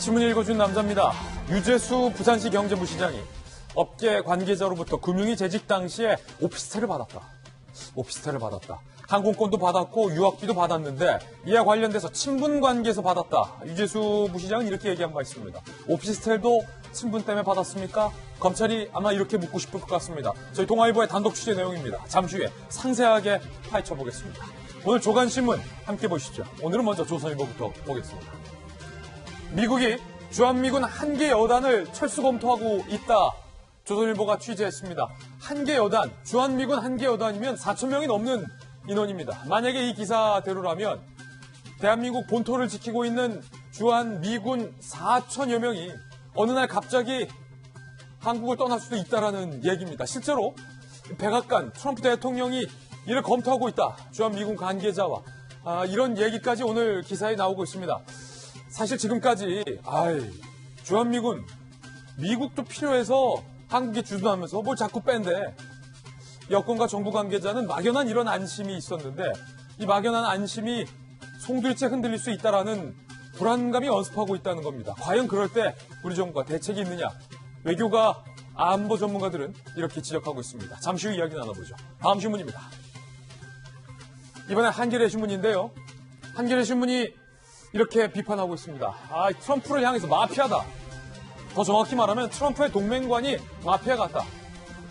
신문 읽어준 남자입니다. 유재수 부산시 경제부시장이 업계 관계자로부터 금융위 재직 당시에 오피스텔을 받았다. 항공권도 받았고 유학비도 받았는데 이와 관련돼서 친분관계에서 받았다. 유재수 부시장은 이렇게 얘기한 바 있습니다. 오피스텔도 친분 때문에 받았습니까? 검찰이 아마 이렇게 묻고 싶을 것 같습니다. 저희 동아일보의 단독 취재 내용입니다. 잠시 후에 상세하게 파헤쳐보겠습니다. 오늘 조간신문 함께 보시죠. 오늘은 먼저 조선일보부터 보겠습니다. 미국이 주한미군 한 개 여단을 철수 검토하고 있다. 조선일보가 취재했습니다. 한 개 여단, 주한미군 한 개 여단이면 4,000명이 넘는 인원입니다. 만약에 이 기사대로라면 대한민국 본토를 지키고 있는 주한미군 4,000여 명이 어느 날 갑자기 한국을 떠날 수도 있다라는 얘기입니다. 실제로 백악관 트럼프 대통령이 이를 검토하고 있다. 주한미군 관계자와 이런 얘기까지 오늘 기사에 나오고 있습니다. 사실 지금까지 주한미군 미국도 필요해서 한국이 주둔하면서 뭘 자꾸 뺀대. 여권과 정부 관계자는 막연한 이런 안심이 있었는데 이 막연한 안심이 송두리째 흔들릴 수 있다라는 불안감이 연습하고 있다는 겁니다. 과연 그럴 때 우리 정부가 대책이 있느냐? 외교가 안보 전문가들은 이렇게 지적하고 있습니다. 잠시 후 이야기 나눠보죠. 다음 신문입니다. 이번엔 한겨레 신문인데요. 한겨레 신문이 이렇게 비판하고 있습니다. 트럼프를 향해서 마피아다. 더 정확히 말하면 트럼프의 동맹관이 마피아 같다.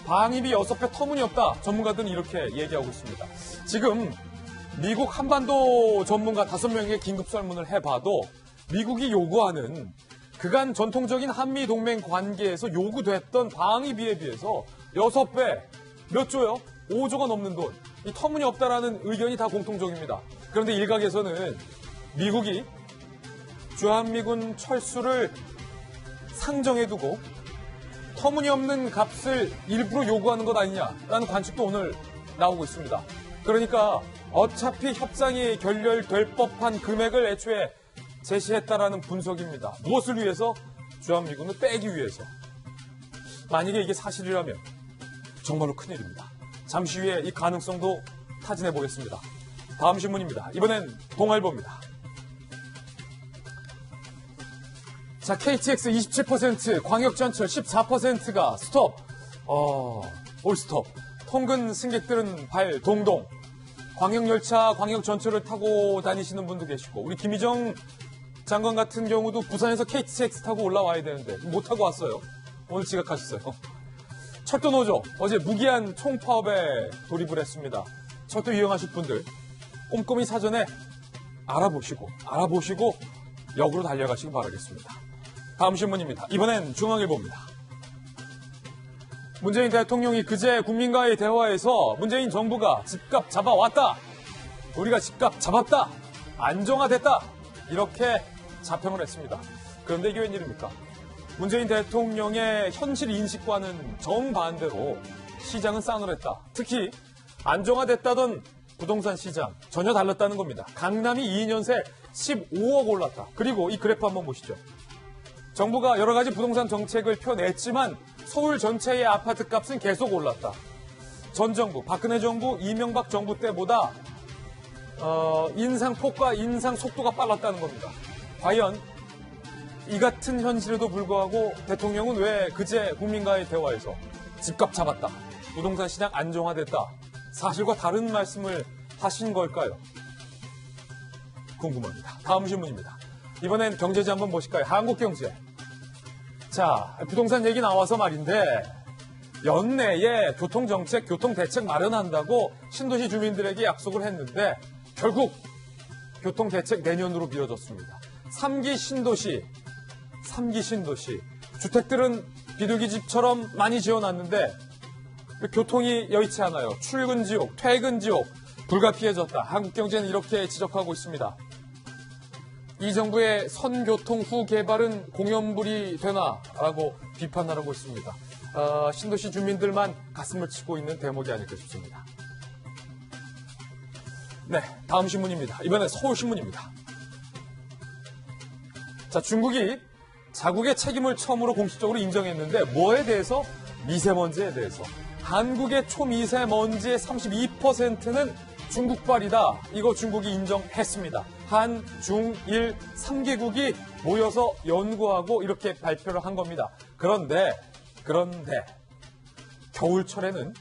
방위비 6배 터무니없다. 전문가들은 이렇게 얘기하고 있습니다. 지금 미국 한반도 전문가 5명에게 긴급 설문을 해봐도 미국이 요구하는 그간 전통적인 한미 동맹 관계에서 요구됐던 방위비에 비해서 6배, 몇 조요? 5조가 넘는 돈. 이 터무니없다라는 의견이 다 공통적입니다. 그런데 일각에서는 미국이 주한미군 철수를 상정해두고 터무니없는 값을 일부러 요구하는 것 아니냐라는 관측도 오늘 나오고 있습니다. 그러니까 어차피 협상이 결렬될 법한 금액을 애초에 제시했다라는 분석입니다. 무엇을 위해서? 주한미군을 빼기 위해서. 만약에 이게 사실이라면 정말로 큰일입니다. 잠시 후에 이 가능성도 타진해 보겠습니다. 다음 신문입니다. 이번엔 동아일보입니다. 자, KTX 27%, 광역전철 14%가 스톱. 올 스톱. 통근 승객들은 발 동동. 광역열차, 광역전철을 타고 다니시는 분도 계시고, 우리 김희정 장관 같은 경우도 부산에서 KTX 타고 올라와야 되는데 못 타고 왔어요. 오늘 지각하셨어요. 철도노조 어제 무기한 총파업에 돌입을 했습니다. 철도 이용하실 분들 꼼꼼히 사전에 알아보시고 역으로 달려가시기 바라겠습니다. 다음 신문입니다. 이번엔 중앙일보입니다. 문재인 대통령이 그제 국민과의 대화에서 문재인 정부가 집값 잡아왔다. 우리가 집값 잡았다. 안정화됐다. 이렇게 자평을 했습니다. 그런데 이게 웬일입니까? 문재인 대통령의 현실 인식과는 정반대로 시장은 싸늘했다. 특히 안정화됐다던 부동산 시장 전혀 달랐다는 겁니다. 강남이 2년 새 15억 올랐다. 그리고 이 그래프 한번 보시죠. 정부가 여러 가지 부동산 정책을 펴냈지만 서울 전체의 아파트 값은 계속 올랐다. 전 정부, 박근혜 정부, 이명박 정부 때보다 인상폭과 인상 속도가 빨랐다는 겁니다. 과연 이 같은 현실에도 불구하고 대통령은 왜 그제 국민과의 대화에서 집값 잡았다, 부동산 시장 안정화됐다, 사실과 다른 말씀을 하신 걸까요? 궁금합니다. 다음 신문입니다. 이번엔 경제지 한번 보실까요? 한국경제. 자, 부동산 얘기 나와서 말인데 연내에 교통정책, 교통대책 마련한다고 신도시 주민들에게 약속을 했는데 결국 교통대책 내년으로 미뤄졌습니다. 3기 신도시. 주택들은 비둘기집처럼 많이 지어놨는데 교통이 여의치 않아요. 출근 지옥, 퇴근 지옥, 불가피해졌다. 한국경제는 이렇게 지적하고 있습니다. 이 정부의 선교통 후 개발은 공연불이 되나라고 비판하고 있습니다. 신도시 주민들만 가슴을 치고 있는 대목이 아닐까 싶습니다. 네, 다음 신문입니다. 이번엔 서울신문입니다. 자, 중국이 자국의 책임을 처음으로 공식적으로 인정했는데 뭐에 대해서? 미세먼지에 대해서. 한국의 초미세먼지의 32%는 중국발이다. 이거 중국이 인정했습니다. 한, 중, 일, 3개국이 모여서 연구하고 이렇게 발표를 한 겁니다. 그런데 겨울철에는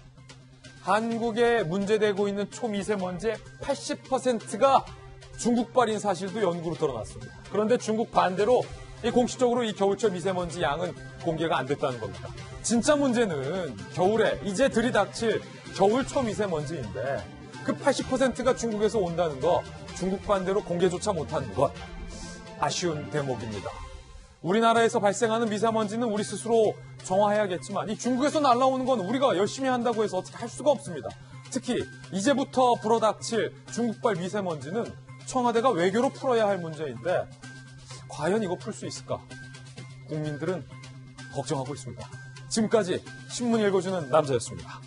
한국에 문제되고 있는 초미세먼지의 80%가 중국발인 사실도 연구로 드러났습니다. 그런데 중국 반대로 공식적으로 이 겨울철 미세먼지 양은 공개가 안 됐다는 겁니다. 진짜 문제는 겨울에 이제 들이닥칠 겨울 초미세먼지인데 그 80%가 중국에서 온다는 거 중국 반대로 공개조차 못한 것 아쉬운 대목입니다. 우리나라에서 발생하는 미세먼지는 우리 스스로 정화해야겠지만 이 중국에서 날아오는 건 우리가 열심히 한다고 해서 어떻게 할 수가 없습니다. 특히 이제부터 불어닥칠 중국발 미세먼지는 청와대가 외교로 풀어야 할 문제인데 과연 이거 풀 수 있을까? 국민들은 걱정하고 있습니다. 지금까지 신문 읽어주는 남자였습니다.